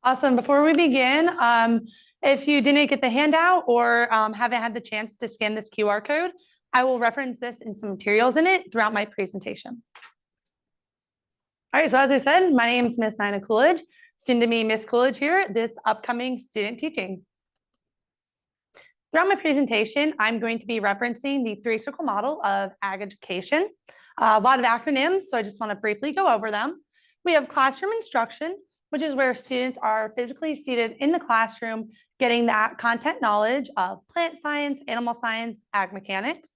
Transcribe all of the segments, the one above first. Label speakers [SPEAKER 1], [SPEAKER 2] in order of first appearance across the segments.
[SPEAKER 1] Awesome. Before we begin, if you didn't get the handout or haven't had the chance to scan this QR code, I will reference this in some materials in it throughout my presentation. All right, so as I said, my name is Miss Nina Coolidge, soon to be Miss Coolidge here, this upcoming student teaching. Throughout my presentation, I'm going to be referencing the three-circle model of ag education. A lot of acronyms, so I just want to briefly go over them. We have classroom instruction, which is where students are physically seated in the classroom, getting that content knowledge of plant science, animal science, ag mechanics.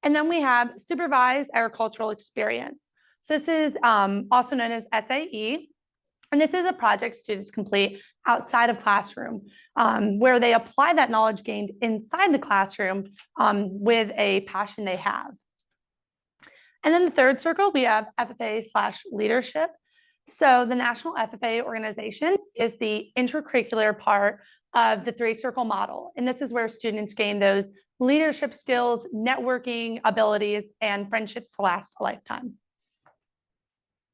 [SPEAKER 1] And then we have supervised agricultural experience. So this is also known as SAE. And this is a project students complete outside of classroom, where they apply that knowledge gained inside the classroom with a passion they have. And then the third circle, we have FFA/leadership. So the National FFA organization is the intracurricular part of the three-circle model. And this is where students gain those leadership skills, networking abilities, and friendships to last a lifetime.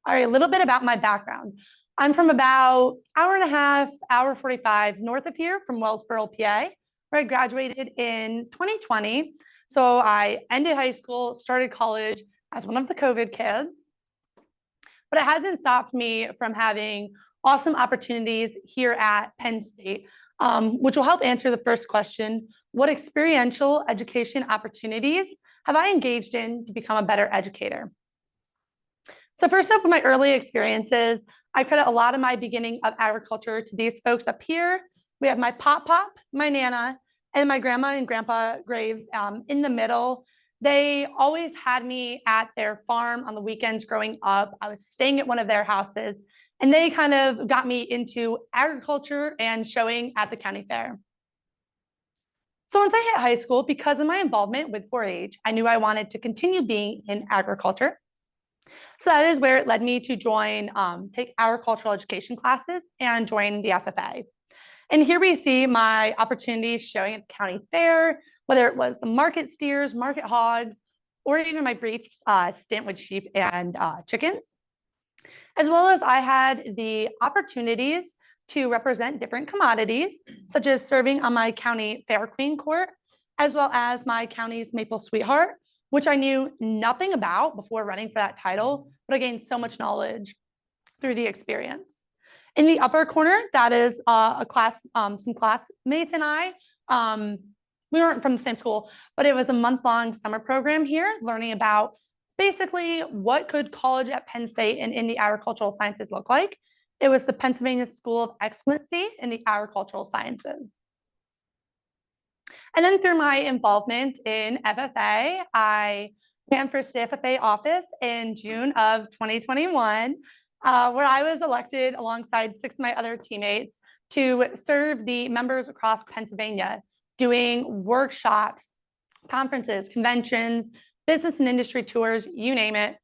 [SPEAKER 1] All right, a little bit about my background. I'm from about hour and a half, hour 45 north of here from Wellsboro, PA, where I graduated in 2020. So I ended high school, started college as one of the COVID kids. But it hasn't stopped me from having awesome opportunities here at Penn State, which will help answer the first question: what experiential education opportunities have I engaged in to become a better educator? So first up, with my early experiences, I credit a lot of my beginning of agriculture to these folks up here. We have my pop, my Nana, and my grandma and grandpa graves in the middle. They always had me at their farm on the weekends growing up. I was staying at one of their houses, and they kind of got me into agriculture and showing at the county fair. So once I hit high school, because of my involvement with 4-H, I knew I wanted to continue being in agriculture. So that is where it led me to take agricultural education classes and join the FFA. And here we see my opportunities showing at the county fair, whether it was the market steers, market hogs, or even my brief stint with sheep and chickens. As well as I had the opportunities to represent different commodities, such as serving on my county fair queen court, as well as my county's maple sweetheart, which I knew nothing about before running for that title, but I gained so much knowledge through the experience. In the upper corner, that is some classmates and I. We weren't from the same school, but it was a month-long summer program here, learning about basically what could college at Penn State and in the agricultural sciences look like. It was the Pennsylvania School of Excellency in the agricultural sciences. And then through my involvement in FFA, I ran for state FFA office in June of 2021. Where I was elected alongside 6 of my other teammates to serve the members across Pennsylvania, doing workshops, conferences, conventions, business and industry tours, you name it.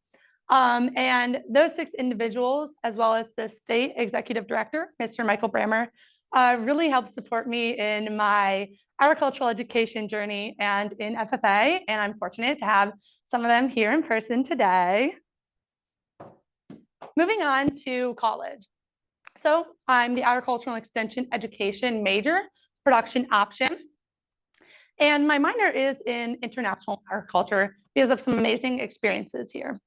[SPEAKER 1] And those 6 individuals, as well as the state executive director, Mr. Michael Brammer, really helped support me in my agricultural education journey and in FFA. And I'm fortunate to have some of them here in person today. Moving on to college. So I'm the agricultural extension education major, production option. And my minor is in international agriculture because of some amazing experiences here.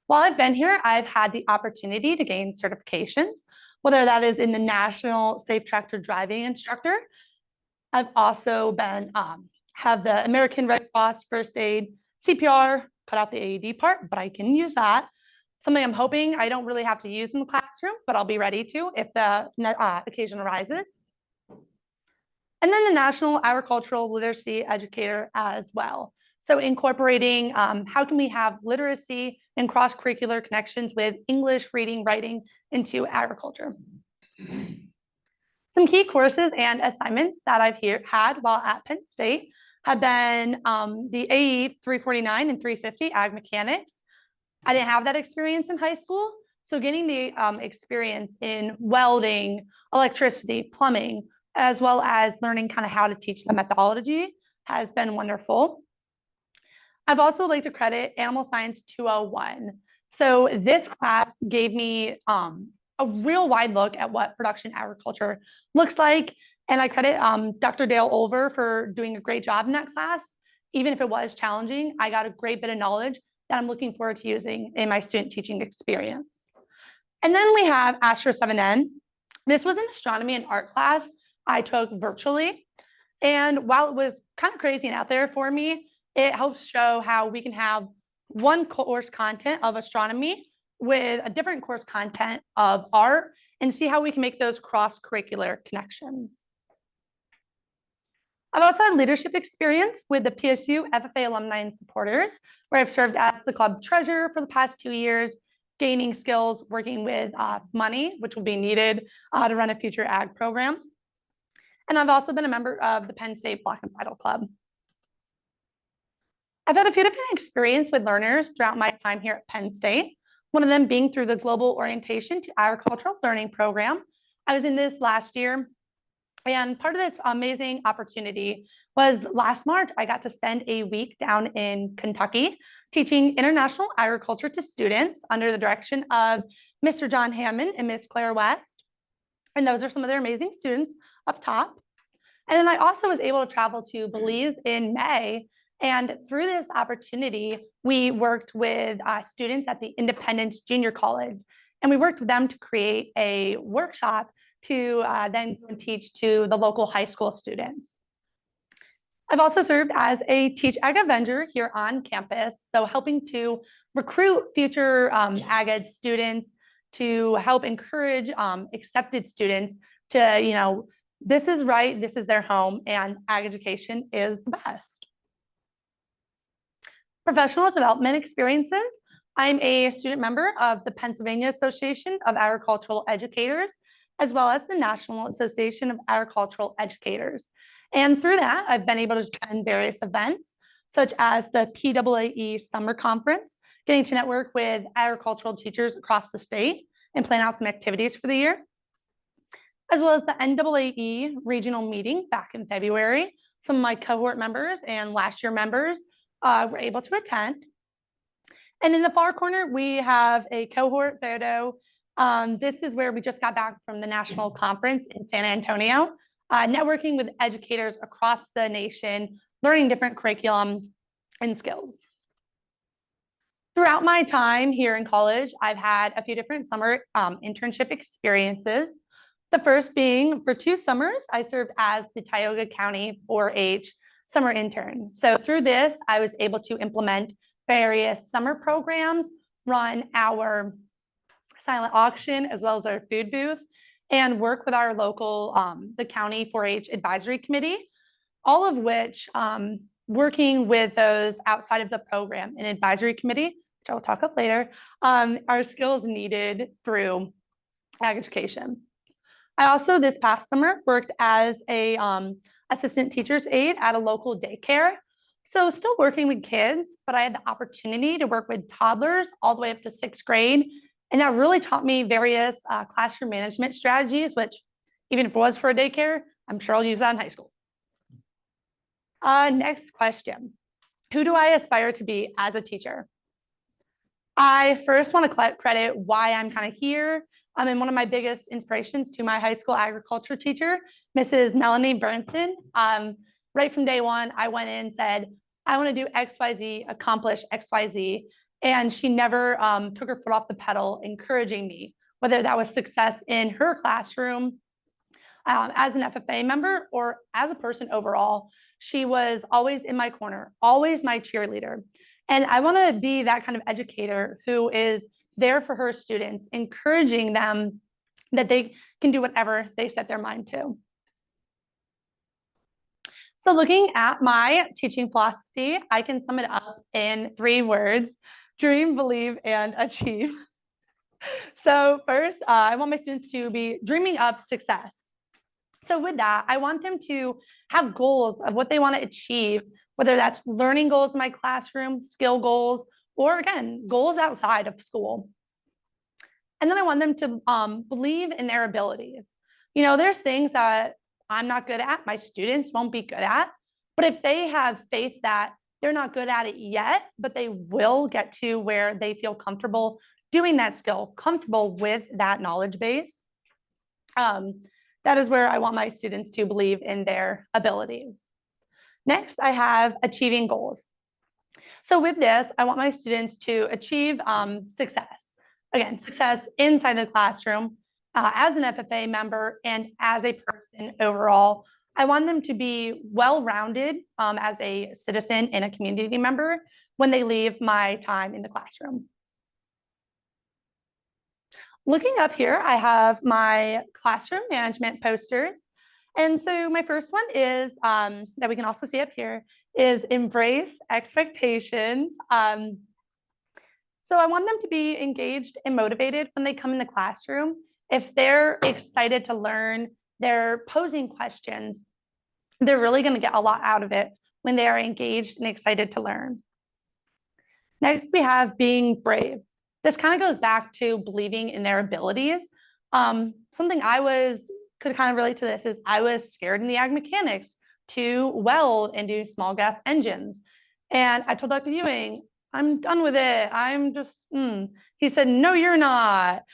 [SPEAKER 1] While I've been here, I've had the opportunity to gain certifications, whether that is in the National Safe Tractor Driving Instructor. I've also been, have the American Red Cross First Aid, CPR, cut out the AED part, but I can use that. Something I'm hoping I don't really have to use in the classroom, but I'll be ready to if the occasion arises. And then the National Agricultural Literacy Educator as well. So incorporating how can we have literacy and cross-curricular connections with English, reading, writing into agriculture. Some key courses and assignments that I've had while at Penn State have been the AE 349 and 350 Ag Mechanics. I didn't have that experience in high school, so getting the experience in welding, electricity, plumbing, as well as learning kind of how to teach the methodology has been wonderful. I've also liked to credit Animal Science 201. So this class gave me a real wide look at what production agriculture looks like. And I credit Dr. Dale Olver for doing a great job in that class. Even if it was challenging, I got a great bit of knowledge that I'm looking forward to using in my student teaching experience. And then we have Astro 7N. This was an astronomy and art class I took virtually. And while it was kind of crazy and out there for me, it helps show how we can have one course content of astronomy with a different course content of art and see how we can make those cross-curricular connections. I've also had leadership experience with the PSU FFA alumni and supporters, where I've served as the club treasurer for the past 2 years, gaining skills working with money, which will be needed to run a future ag program. And I've also been a member of the Penn State Block and Bridle Club. I've had a few different experiences with learners throughout my time here at Penn State, one of them being through the Global Orientation to Agricultural Learning Program. I was in this last year, and part of this amazing opportunity was last March, I got to spend a week down in Kentucky teaching international agriculture to students under the direction of Mr. John Hammond and Miss Claire West. And those are some of their amazing students up top. And then I also was able to travel to Belize in May. And through this opportunity, we worked with students at the Independence Junior College. And we worked with them to create a workshop to then go and teach to the local high school students. I've also served as a Teach Ag Avenger here on campus, so helping to recruit future ag ed students, to help encourage accepted students to, this is right, this is their home, and ag education is the best. Professional development experiences. I'm a student member of the Pennsylvania Association of Agricultural Educators, as well as the National Association of Agricultural Educators. And through that, I've been able to attend various events, such as the PAAE Summer Conference, getting to network with agricultural teachers across the state and plan out some activities for the year, as well as the NAAE regional meeting back in February. Some of my cohort members and last year members were able to attend. And in the far corner, we have a cohort photo. This is where we just got back from the national conference in San Antonio, networking with educators across the nation, learning different curriculum and skills. Throughout my time here in college, I've had a few different summer internship experiences. The first being for 2 summers, I served as the Tioga County 4-H summer intern. So through this, I was able to implement various summer programs, run our silent auction, as well as our food booth, and work with our local, the county 4-H advisory committee, all of which working with those outside of the program and advisory committee, which I will talk about later, are skills needed through ag education. I also this past summer worked as a assistant teacher's aide at a local daycare. So still working with kids, but I had the opportunity to work with toddlers all the way up to 6th grade. And that really taught me various classroom management strategies, which even if it was for a daycare, I'm sure I'll use that in high school. Next question. Who do I aspire to be as a teacher? I first want to credit why I'm kind of here. And one of my biggest inspirations to my high school agriculture teacher, Mrs. Melanie Burnson. Right from day one, I went in and said, I want to do XYZ, accomplish XYZ. And she never took her foot off the pedal, encouraging me, whether that was success in her classroom, as an FFA member, or as a person overall. She was always in my corner, always my cheerleader. And I want to be that kind of educator who is there for her students, encouraging them that they can do whatever they set their mind to. So looking at my teaching philosophy, I can sum it up in 3 words: dream, believe, and achieve. So first, I want my students to be dreaming of success. So with that, I want them to have goals of what they want to achieve, whether that's learning goals in my classroom, skill goals, or again, goals outside of school. And then I want them to believe in their abilities. There's things that I'm not good at, my students won't be good at, but if they have faith that they're not good at it yet, but they will get to where they feel comfortable doing that skill, comfortable with that knowledge base. That is where I want my students to believe in their abilities. Next, I have achieving goals. So with this, I want my students to achieve success. Again, success inside the classroom, as an FFA member and as a person overall. I want them to be well-rounded as a citizen and a community member when they leave my time in the classroom. Looking up here, I have my classroom management posters. And so my first one is, that we can also see up here, is embrace expectations. So I want them to be engaged and motivated when they come in the classroom. If they're excited to learn, they're posing questions, they're really going to get a lot out of it when they are engaged and excited to learn. Next, we have being brave. This kind of goes back to believing in their abilities. Something could kind of relate to this is I was scared in the ag mechanics to weld and do small gas engines. And I told Dr. Ewing, I'm done with it. I'm just, He said, no, you're not.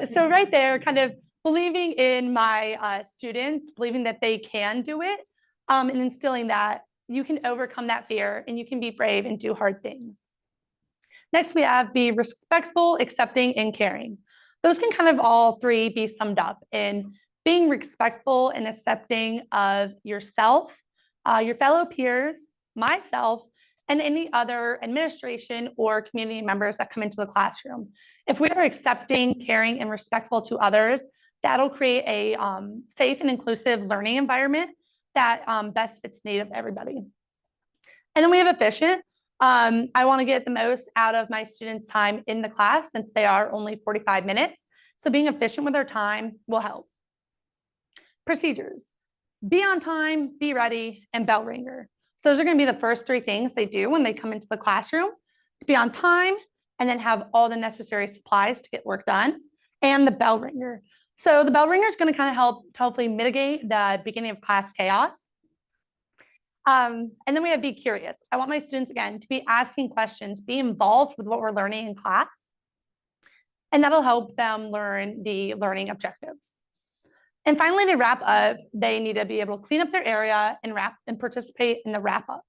[SPEAKER 1] So right there, kind of believing in my students, believing that they can do it, and instilling that you can overcome that fear and you can be brave and do hard things. Next, we have be respectful, accepting, and caring. Those can kind of all three be summed up in being respectful and accepting of yourself, your fellow peers, myself, and any other administration or community members that come into the classroom. If we are accepting, caring, and respectful to others, that'll create a safe and inclusive learning environment that best fits the need of everybody. And then we have efficient. I want to get the most out of my students' time in the class since they are only 45 minutes. So being efficient with their time will help. Procedures. Be on time, be ready, and bell ringer. So those are going to be the first three things they do when they come into the classroom. To be on time and then have all the necessary supplies to get work done, and the bell ringer. So the bell ringer is going to kind of help to hopefully mitigate the beginning of class chaos. And then we have be curious. I want my students, again, to be asking questions, be involved with what we're learning in class, and that'll help them learn the learning objectives. And finally, to wrap up, they need to be able to clean up their area and participate in the wrap up.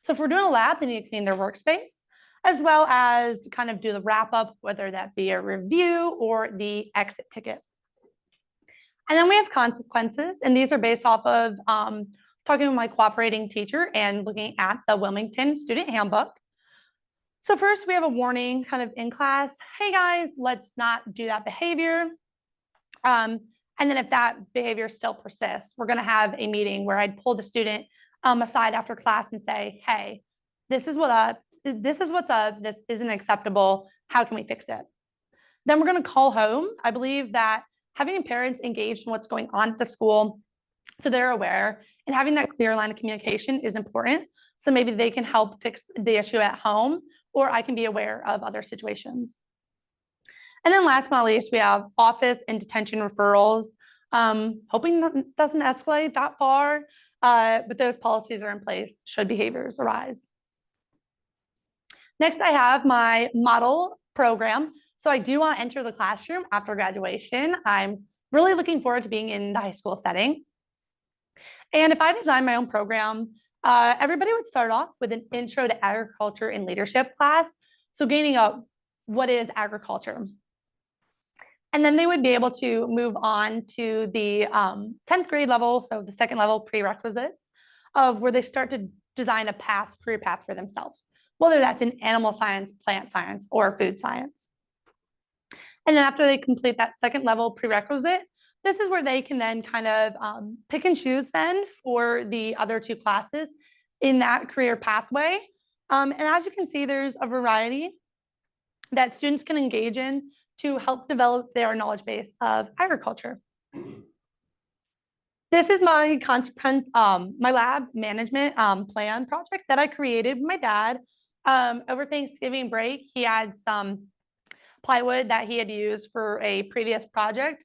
[SPEAKER 1] So if we're doing a lab, they need to clean their workspace, as well as kind of do the wrap up, whether that be a review or the exit ticket. And then we have consequences, and these are based off of talking with my cooperating teacher and looking at the Wilmington Student Handbook. So first we have a warning kind of in class, hey guys, let's not do that behavior. And then if that behavior still persists, we're gonna have a meeting where I'd pull the student aside after class and say, hey, this is what's up, this isn't acceptable, how can we fix it? Then we're gonna call home. I believe that having parents engaged in what's going on at the school so they're aware, and having that clear line of communication is important. So maybe they can help fix the issue at home, or I can be aware of other situations. And then last but not least, we have office and detention referrals. Hoping it doesn't escalate that far, but those policies are in place should behaviors arise. Next, I have my model program. So I do want to enter the classroom after graduation. I'm really looking forward to being in the high school setting. And if I design my own program, everybody would start off with an intro to agriculture and leadership class. So gaining up what is agriculture. And then they would be able to move on to the 10th grade level, so the second level prerequisites of where they start to design a career path for themselves, whether that's in animal science, plant science, or food science. And then after they complete that second level prerequisite, this is where they can then kind of pick and choose then for the other two classes in that career pathway. And as you can see, there's a variety that students can engage in to help develop their knowledge base of agriculture. This is my my lab management plan project that I created with my dad. Over Thanksgiving break, he had some plywood that he had used for a previous project.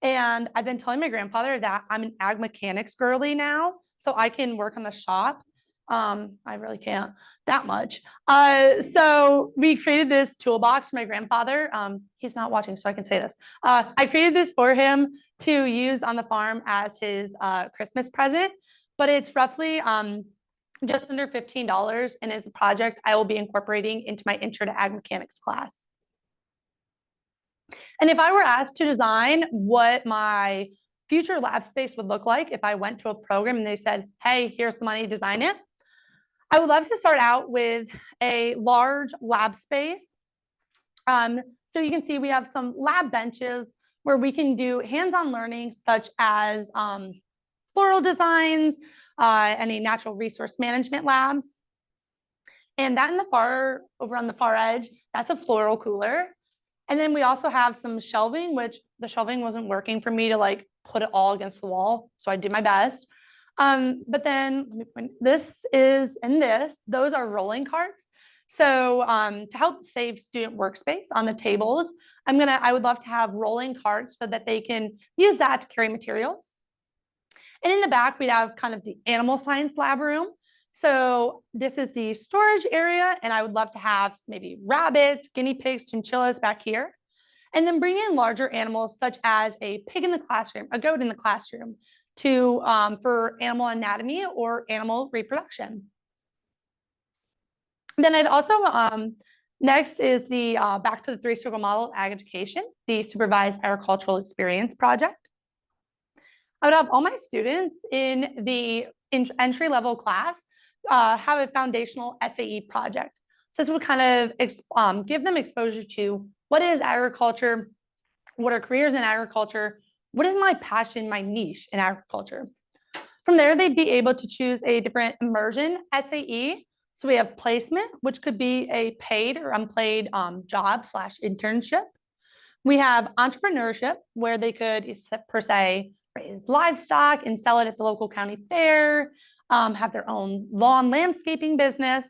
[SPEAKER 1] And I've been telling my grandfather that I'm an ag mechanics girly now, so I can work on the shop. I really can't that much. So we created this toolbox for my grandfather. He's not watching, so I can say this. I created this for him to use on the farm as his Christmas present, but it's roughly just under $15, and it's a project I will be incorporating into my Intro to Ag Mechanics class. And if I were asked to design what my future lab space would look like if I went to a program and they said, hey, here's the money, design it, I would love to start out with a large lab space. So you can see we have some lab benches where we can do hands-on learning, such as floral designs, any natural resource management labs. And that over on the far edge, that's a floral cooler. And then we also have some shelving, which the shelving wasn't working for me to like put it all against the wall. So I did my best. But then let me point, those are rolling carts. So to help save student workspace on the tables, I would love to have rolling carts so that they can use that to carry materials. And in the back, we'd have kind of the animal science lab room. So this is the storage area, and I would love to have maybe rabbits, guinea pigs, chinchillas back here. And then bring in larger animals such as a pig in the classroom, a goat in the classroom, for animal anatomy or animal reproduction. Then I'd also, next is the back to the three-circle model of ag education, the supervised agricultural experience project. I would have all my students in the entry-level class have a foundational SAE project. So this would kind of give them exposure to what is agriculture, what are careers in agriculture, what is my passion, my niche in agriculture. From there, they'd be able to choose a different immersion SAE. So we have placement, which could be a paid or unpaid job / internship. We have entrepreneurship, where they could, per se, raise livestock and sell it at the local county fair, have their own lawn landscaping business.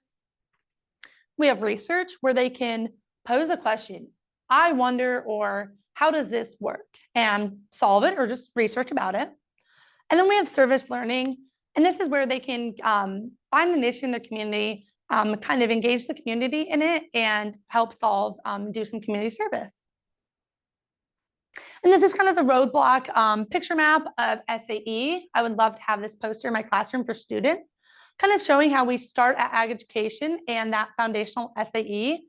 [SPEAKER 1] We have research, where they can pose a question, I wonder, or how does this work, and solve it or just research about it. And then we have service learning, and this is where they can find an issue in the community, kind of engage the community in it and help solve, do some community service. And this is kind of the roadblock picture map of SAE. I would love to have this poster in my classroom for students, kind of showing how we start at ag education and that foundational SAE.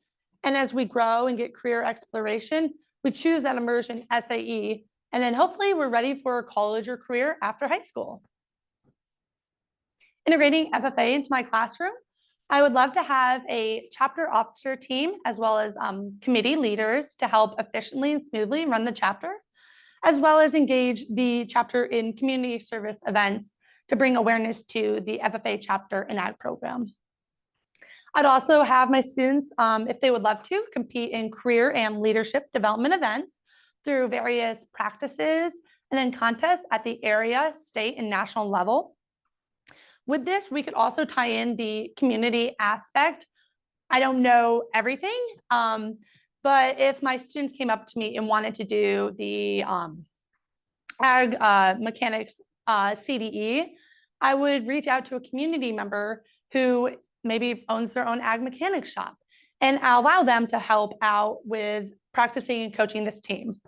[SPEAKER 1] And as we grow and get career exploration, we choose that immersion SAE. And then hopefully we're ready for college or career after high school. Integrating FFA into my classroom, I would love to have a chapter officer team as well as committee leaders to help efficiently and smoothly run the chapter, as well as engage the chapter in community service events to bring awareness to the FFA chapter and ag program. I'd also have my students, if they would love to, compete in career and leadership development events through various practices and then contests at the area, state, and national level. With this, we could also tie in the community aspect. I don't know everything, but if my students came up to me and wanted to do the ag mechanics CDE, I would reach out to a community member who maybe owns their own ag mechanics shop and allow them to help out with practicing and coaching this team.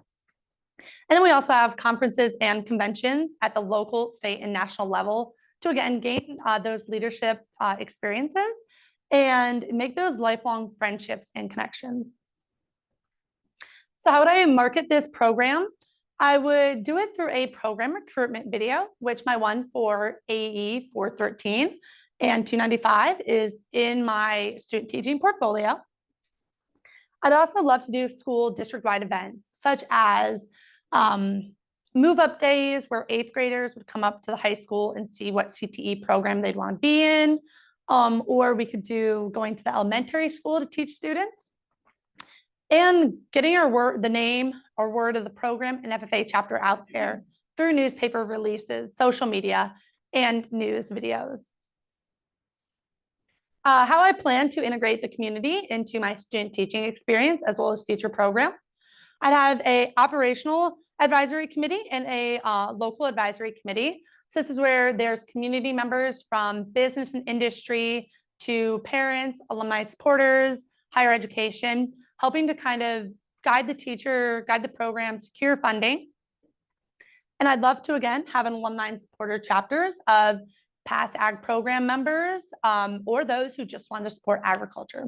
[SPEAKER 1] And then we also have conferences and conventions at the local, state, and national level to, again, gain those leadership experiences and make those lifelong friendships and connections. So how would I market this program? I would do it through a program recruitment video, which my one for AE 413 and 295 is in my student teaching portfolio. I'd also love to do school district-wide events, such as move-up days where 8th graders would come up to the high school and see what CTE program they'd want to be in. Or we could do going to the elementary school to teach students. And getting the name or word of the program and FFA chapter out there through newspaper releases, social media, and news videos. How I plan to integrate the community into my student teaching experience as well as future program. I'd have an operational advisory committee and a local advisory committee. So this is where there's community members from business and industry to parents, alumni supporters, higher education, helping to kind of guide the teacher, guide the program, secure funding. And I'd love to, again, have an alumni and supporter chapters of past ag program members or those who just want to support agriculture.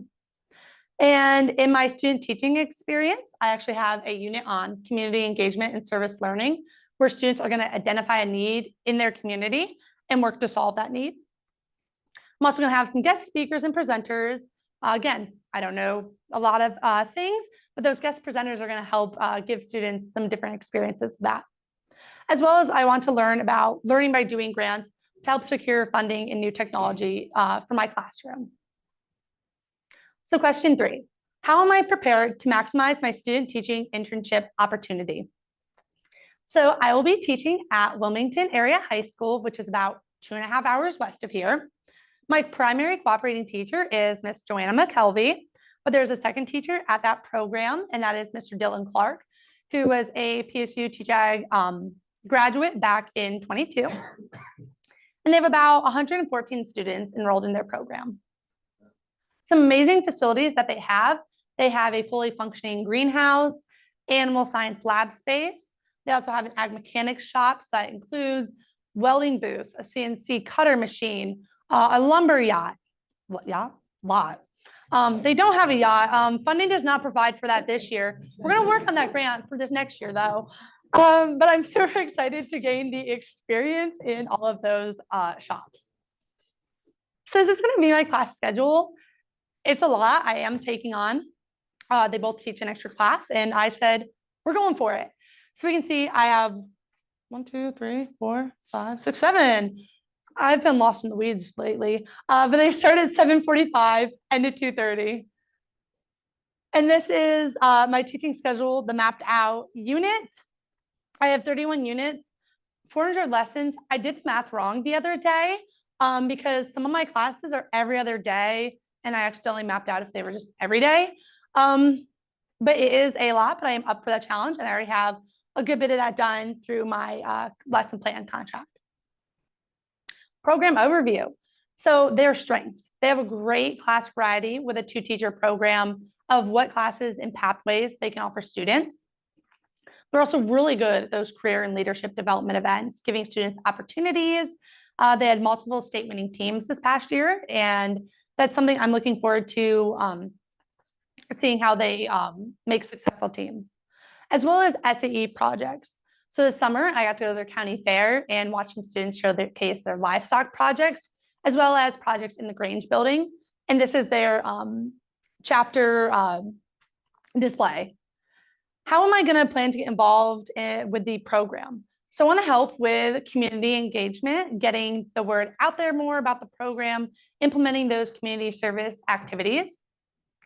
[SPEAKER 1] And in my student teaching experience, I actually have a unit on community engagement and service learning, where students are going to identify a need in their community and work to solve that need. I'm also going to have some guest speakers and presenters. Again, I don't know a lot of things, but those guest presenters are going to help give students some different experiences with that. As well as I want to learn about learning by doing grants to help secure funding in new technology for my classroom. So question 3, how am I prepared to maximize my student teaching internship opportunity? So I will be teaching at Wilmington Area High School, which is about 2.5 hours west of here. My primary cooperating teacher is Miss Joanna McKelvey, but there's a second teacher at that program, and that is Mr. Dylan Clark, who was a PSU TJAG graduate back in 22. And they have about 114 students enrolled in their program. Some amazing facilities that they have a fully functioning greenhouse, animal science lab space. They also have an ag mechanics shop that includes welding booths, a CNC cutter machine, a lumber yacht. Lot. They don't have a yacht. Funding does not provide for that this year. We're going to work on that grant for this next year, though. But I'm super excited to gain the experience in all of those shops. So this is going to be my class schedule. It's a lot I am taking on. They both teach an extra class, and I said, we're going for it. So we can see I have 1, 2, 3, 4, 5, 6, 7. I've been lost in the weeds lately, but they start at 7:45, end at 2:30. And this is my teaching schedule, the mapped out units. I have 31 units, 400 lessons. I did the math wrong the other day because some of my classes are every other day, and I accidentally mapped out if they were just every day. But it is a lot, but I am up for that challenge, and I already have a good bit of that done through my lesson plan contract. Program overview. So their strengths. They have a great class variety with a 2-teacher program of what classes and pathways they can offer students. They're also really good at those career and leadership development events, giving students opportunities. They had multiple state-winning teams this past year, and that's something I'm looking forward to seeing how they make successful teams, as well as SAE projects. So this summer, I got to go to their county fair and watch some students showcase their livestock projects, as well as projects in the Grange building. And this is their chapter display. How am I going to plan to get involved with the program? So I want to help with community engagement, getting the word out there more about the program, implementing those community service activities,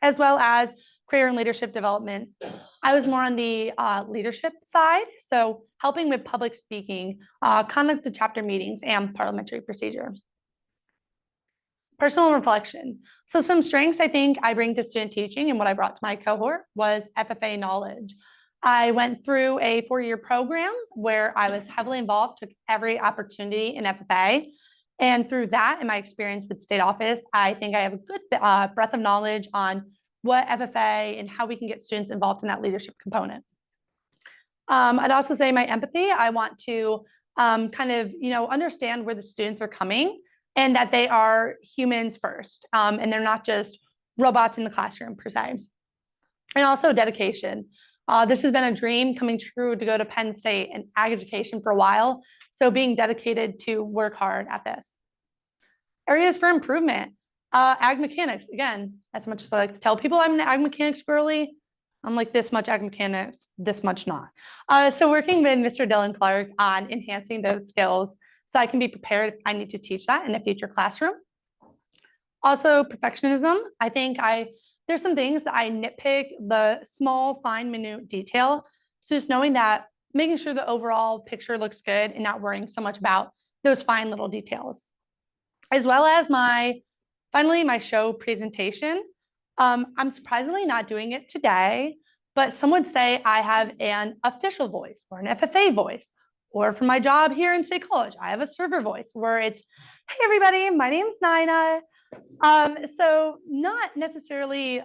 [SPEAKER 1] as well as career and leadership developments. I was more on the leadership side, so helping with public speaking, conduct of chapter meetings, and parliamentary procedure. Personal reflection. So some strengths I think I bring to student teaching and what I brought to my cohort was FFA knowledge. I went through a 4-year program where I was heavily involved, took every opportunity in FFA. And through that and my experience with state office, I think I have a good breadth of knowledge on what FFA and how we can get students involved in that leadership component. I'd also say my empathy. I want to kind of, understand where the students are coming and that they are humans first, and they're not just robots in the classroom per se. And also dedication. This has been a dream coming true to go to Penn State and ag education for a while. So being dedicated to work hard at this. Areas for improvement. Ag mechanics, again, as much as I like to tell people I'm an ag mechanics girly, I'm like this much ag mechanics, this much not. So working with Mr. Dylan Clark on enhancing those skills so I can be prepared if I need to teach that in a future classroom. Also perfectionism. I think there's some things that I nitpick, the small, fine, minute detail. So just knowing that, making sure the overall picture looks good and not worrying so much about those fine little details. As well as finally, my show presentation. I'm surprisingly not doing it today, but some would say I have an official voice or an FFA voice Or for my job here in State College, I have a server voice where it's, hey, everybody, my name's Nina. So not necessarily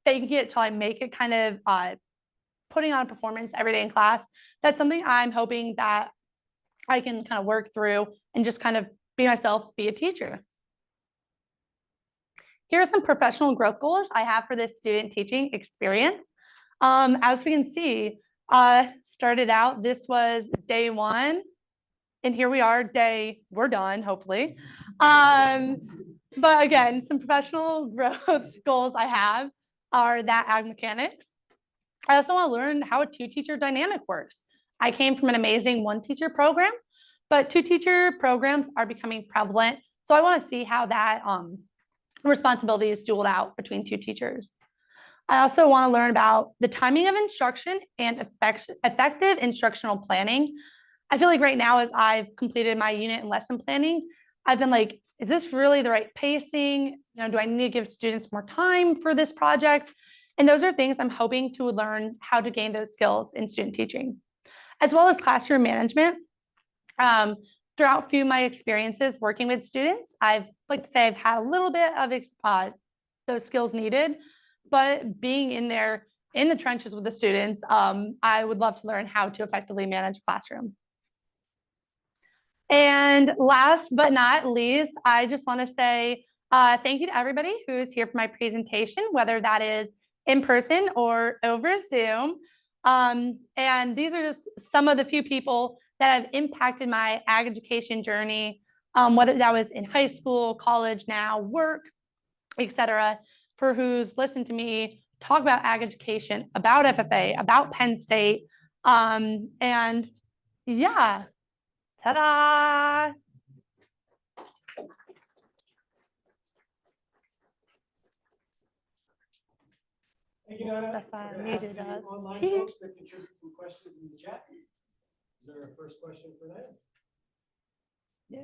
[SPEAKER 1] faking it till I make it, kind of putting on a performance every day in class. That's something I'm hoping that I can kind of work through and just kind of be myself, be a teacher. Here are some professional growth goals I have for this student teaching experience. As we can see, started out, this was day one, and here we are, we're done, hopefully. But again, some professional growth goals I have are that ag mechanics. I also want to learn how a two-teacher dynamic works. I came from an amazing one-teacher program, but two-teacher programs are becoming prevalent. So I want to see how that responsibility is dualed out between two teachers. I also want to learn about the timing of instruction and effective instructional planning. I feel like right now, as I've completed my unit and lesson planning, I've been like, is this really the right pacing? Do I need to give students more time for this project? And those are things I'm hoping to learn how to gain those skills in student teaching, as well as classroom management. Throughout a few of my experiences working with students, I've had a little bit of those skills needed, but being in there in the trenches with the students, I would love to learn how to effectively manage a classroom. And last but not least, I just want to say thank you to everybody who is here for my presentation, whether that is in person or over Zoom. And these are just some of the few people that have impacted my ag education journey, whether that was in high school, college now, work, etc., for who's listened to me talk about ag education, about FFA, about Penn State. And yeah, ta-da!
[SPEAKER 2] Thank you, Nina.
[SPEAKER 1] Muted us.
[SPEAKER 2] Online folks that contribute some questions in the chat. Is there a first question for that?
[SPEAKER 1] Yeah.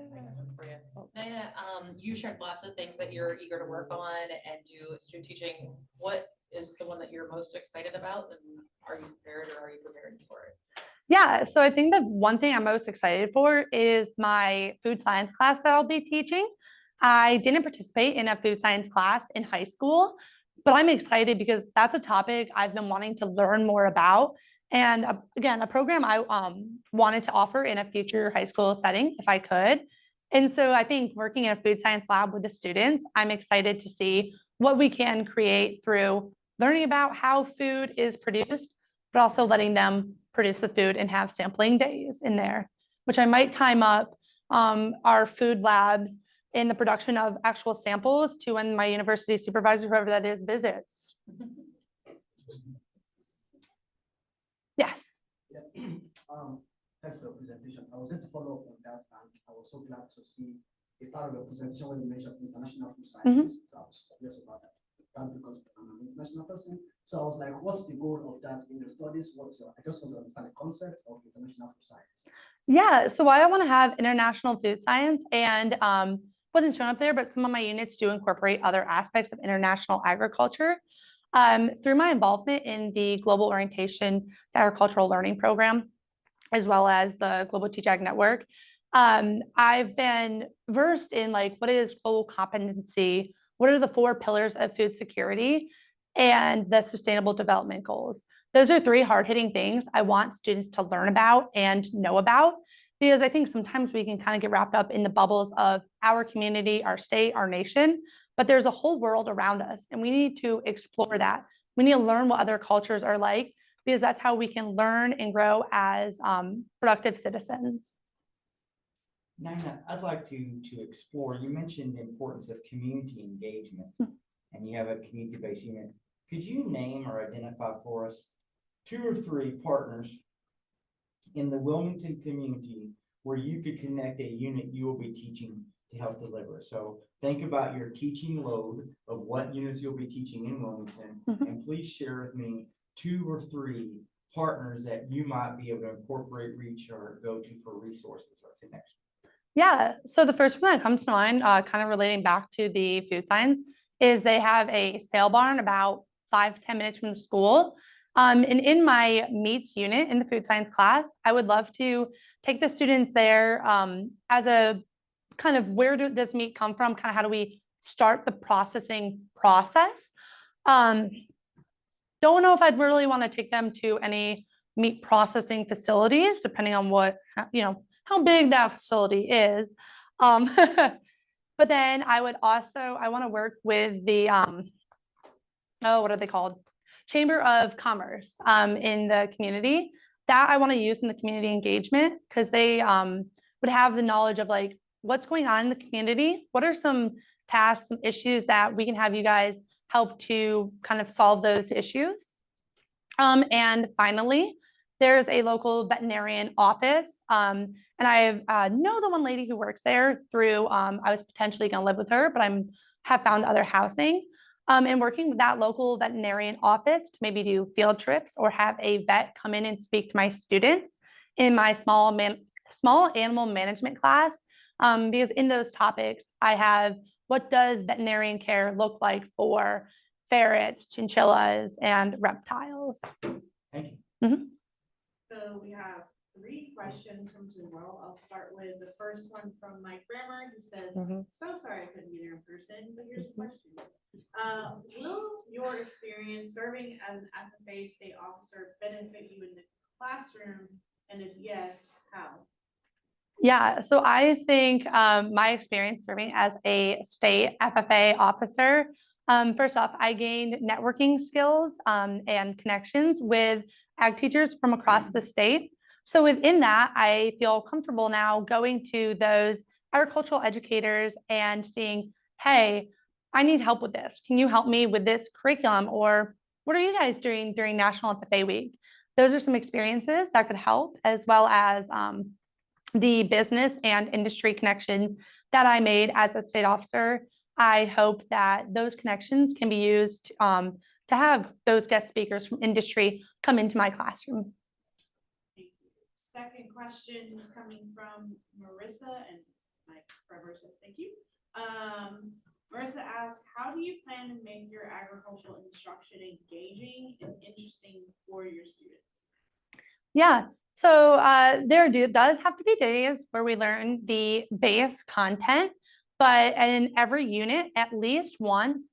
[SPEAKER 3] Nina, you shared lots of things that you're eager to work on and do student teaching. What is the one that you're most excited about, and are you prepared or are you preparing for it?
[SPEAKER 1] Yeah, so I think the one thing I'm most excited for is my food science class that I'll be teaching. I didn't participate in a food science class in high school, but I'm excited because that's a topic I've been wanting to learn more about. And again, a program I wanted to offer in a future high school setting if I could. And so I think working in a food science lab with the students, I'm excited to see what we can create through learning about how food is produced, but also letting them produce the food and have sampling days in there, which I might time up our food labs in the production of actual samples to when my university supervisor, whoever that is, visits. Yes.
[SPEAKER 4] Yeah. Thanks for the presentation. I was going to follow up on that, and I was so glad to see a part of the presentation when you mentioned international food scientists. So I was curious about that. Because I'm an international person. So I was like, what's the goal of that in your studies? I just want to understand the concept of international food science.
[SPEAKER 1] Yeah, so why I want to have international food science, and wasn't shown up there, but some of my units do incorporate other aspects of international agriculture. Through my involvement in the Global Orientation Agricultural Learning Program, as well as the Global Teach Ag Network, I've been versed in what is global competency, what are the 4 pillars of food security, and the Sustainable Development Goals. Those are 3 hard-hitting things I want students to learn about and know about, because I think sometimes we can kind of get wrapped up in the bubbles of our community, our state, our nation, but there's a whole world around us, and we need to explore that. We need to learn what other cultures are like, because that's how we can learn and grow as productive citizens.
[SPEAKER 5] Nina, I'd like to explore, you mentioned the importance of community engagement, and you have a community-based unit. Could you name or identify for us 2 or 3 partners in the Wilmington community where you could connect a unit you will be teaching to help deliver? So think about your teaching load of what units you'll be teaching in Wilmington, and please share with me 2 or 3 partners that you might be able to incorporate, reach, or go to for resources or connection.
[SPEAKER 1] Yeah, so the first one that comes to mind, kind of relating back to the food science, is they have a sale barn about 5 to 10 minutes from the school. And in my meats unit in the food science class, I would love to take the students there as a kind of does meat come from? Kind of how do we start the processing process? Don't know if I'd really want to take them to any meat processing facilities, depending on what, how big that facility is. But then I want to work with the, what are they called? Chamber of Commerce in the community. That I want to use in the community engagement because they would have the knowledge of like what's going on in the community. What are some tasks, some issues that we can have you guys help to kind of solve those issues. And finally, there's a local veterinarian office. And I know the one lady who works there through, I was potentially going to live with her, but have found other housing. And working with that local veterinarian office to maybe do field trips or have a vet come in and speak to my students in my small animal management class. Because in those topics, I have what does veterinarian care look like for ferrets, chinchillas, and reptiles.
[SPEAKER 5] Thank you.
[SPEAKER 6] So we have 3 questions from Zoom. I'll start with the first one from Mike Brammer. He says, so sorry I couldn't be there in person, but here's the question. Will your experience serving as an FFA state officer benefit you in the classroom? And if yes, how?
[SPEAKER 1] Yeah, so I think my experience serving as a state FFA officer, first off, I gained networking skills and connections with ag teachers from across the state. So within that, I feel comfortable now going to those agricultural educators and seeing, hey, I need help with this. Can you help me with this curriculum? Or what are you guys doing during National FFA Week? Those are some experiences that could help, as well as the business and industry connections that I made as a state officer. I hope that those connections can be used to have those guest speakers from industry come into my classroom.
[SPEAKER 6] Thank you. Second question is coming from Marissa, and Mike Trevor says thank you. Marissa asks, how do you plan to make your agricultural instruction engaging and interesting for your students?
[SPEAKER 1] Yeah, so there does have to be days where we learn the base content, but in every unit, at least once,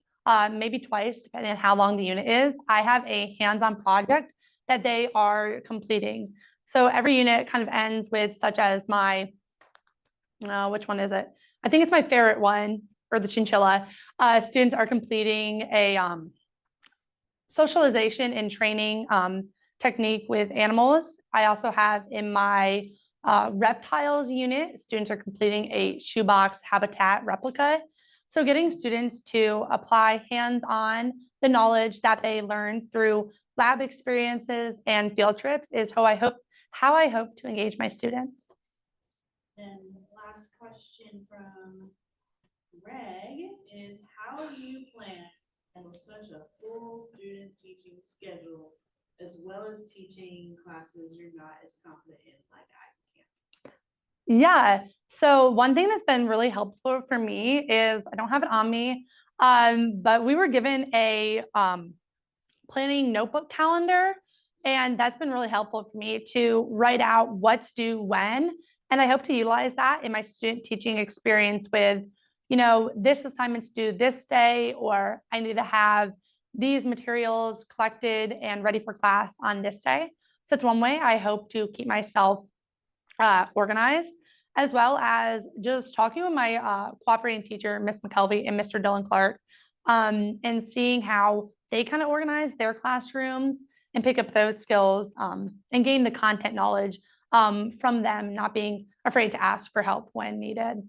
[SPEAKER 1] maybe twice, depending on how long the unit is, I have a hands-on project that they are completing. So every unit kind of ends with such as my, which one is it? I think it's my ferret one, or the chinchilla. Students are completing a socialization and training technique with animals. I also have in my reptiles unit, students are completing a shoebox habitat replica. So getting students to apply hands-on the knowledge that they learn through lab experiences and field trips is how I hope to engage my students.
[SPEAKER 6] And last question from Greg is, how do you plan with such a full student teaching schedule, as well as teaching classes you're not as confident in, like I can?
[SPEAKER 1] Yeah, so one thing that's been really helpful for me is, I don't have it on me, but we were given a planning notebook calendar, and that's been really helpful for me to write out what's due when. And I hope to utilize that in my student teaching experience with, this assignment's due this day, or I need to have these materials collected and ready for class on this day. So it's one way I hope to keep myself organized, as well as just talking with my cooperating teacher, Miss McKelvey, and Mr. Dylan Clark, and seeing how they kind of organize their classrooms and pick up those skills and gain the content knowledge from them, not being afraid to ask for help when needed.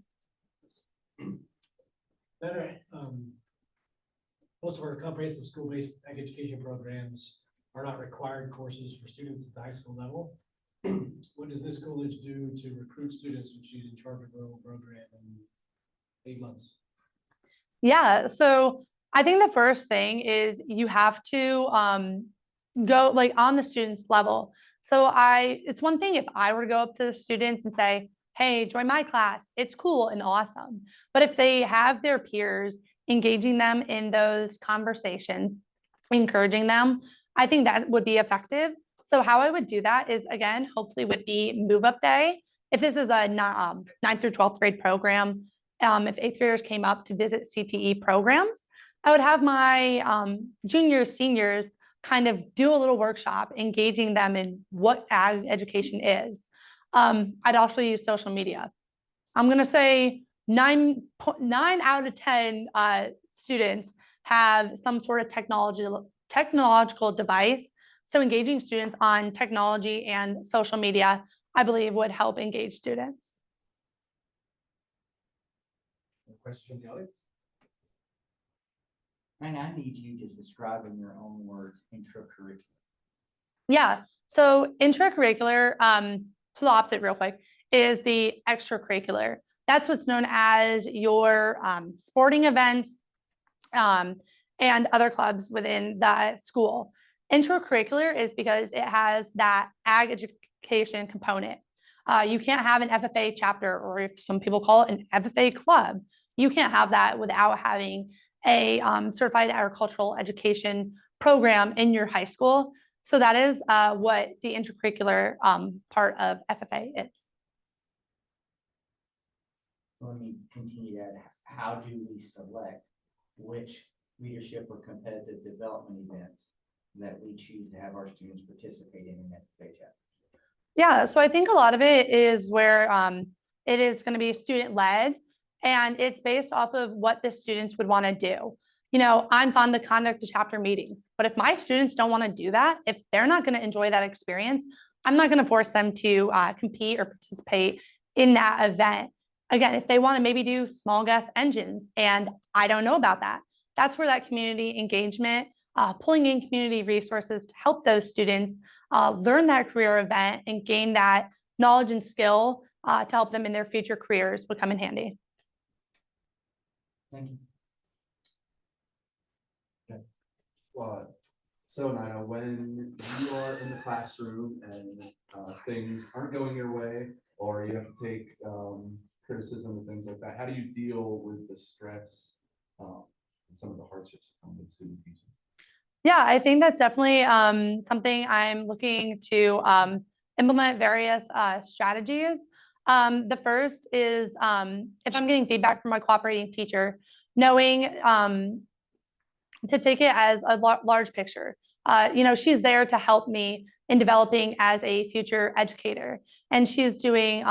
[SPEAKER 2] Most of our comprehensive school-based ag education programs are not required courses for students at the high school level. What does Ms. Coolidge do to recruit students when she's in charge of her own program in 8 months?
[SPEAKER 1] Yeah, so I think the first thing is you have to go like on the students level. So it's one thing if I were to go up to the students and say, hey, join my class, it's cool and awesome. But if they have their peers, engaging them in those conversations, encouraging them, I think that would be effective. So how I would do that is, again, hopefully with the move up day, if this is a 9th through 12th grade program, if 8th graders came up to visit CTE programs, I would have my juniors, seniors kind of do a little workshop, engaging them in what ag education is. I'd also use social media. I'm going to say 9 out of 10 students have some sort of technological device. So engaging students on technology and social media, I believe, would help engage students.
[SPEAKER 2] Question from the audience?
[SPEAKER 5] And I need you to describe in your own words intracurricular.
[SPEAKER 1] Yeah, so intracurricular, so the opposite real quick, is the extracurricular. That's what's known as your sporting events and other clubs within the school. Intracurricular is because it has that ag education component. You can't have an FFA chapter, or if some people call it an FFA club, you can't have that without having a certified agricultural education program in your high school. So that is what the intracurricular part of FFA is.
[SPEAKER 5] Let me continue that. How do we select which leadership or competitive development events that we choose to have our students participate in that FFA chapter?
[SPEAKER 1] Yeah, so I think a lot of it is where it is going to be student led, and it's based off of what the students would want to do. You know, I'm fond of conduct of chapter meetings, but if my students don't want to do that, if they're not going to enjoy that experience, I'm not going to force them to compete or participate in that event. Again, if they want to maybe do small gas engines and I don't know about that, that's where that community engagement, pulling in community resources to help those students learn that career event and gain that knowledge and skill to help them in their future careers would come in handy.
[SPEAKER 5] Thank you.
[SPEAKER 7] So Nina, when you are in the classroom and things aren't going your way, or you have to take criticism and things like that, how do you deal with the stress and some of the hardships that come with student teaching?
[SPEAKER 1] Yeah, I think that's definitely something I'm looking to implement various strategies. The first is if I'm getting feedback from my cooperating teacher, knowing to take it as a large picture. You know, she's there to help me in developing as a future educator. And she's doing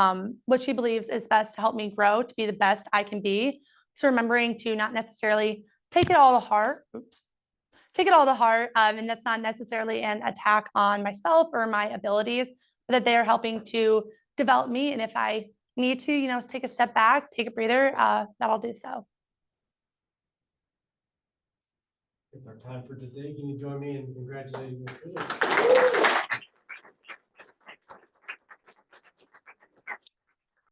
[SPEAKER 1] what she believes is best to help me grow to be the best I can be. So remembering to not necessarily take it all to heart. Take it all to heart. And that's not necessarily an attack on myself or my abilities, but that they are helping to develop me. And if I need to, you know, take a step back, take a breather, that I'll do so.
[SPEAKER 2] It's our time for today. Can you join me in congratulating Ms. Coolidge?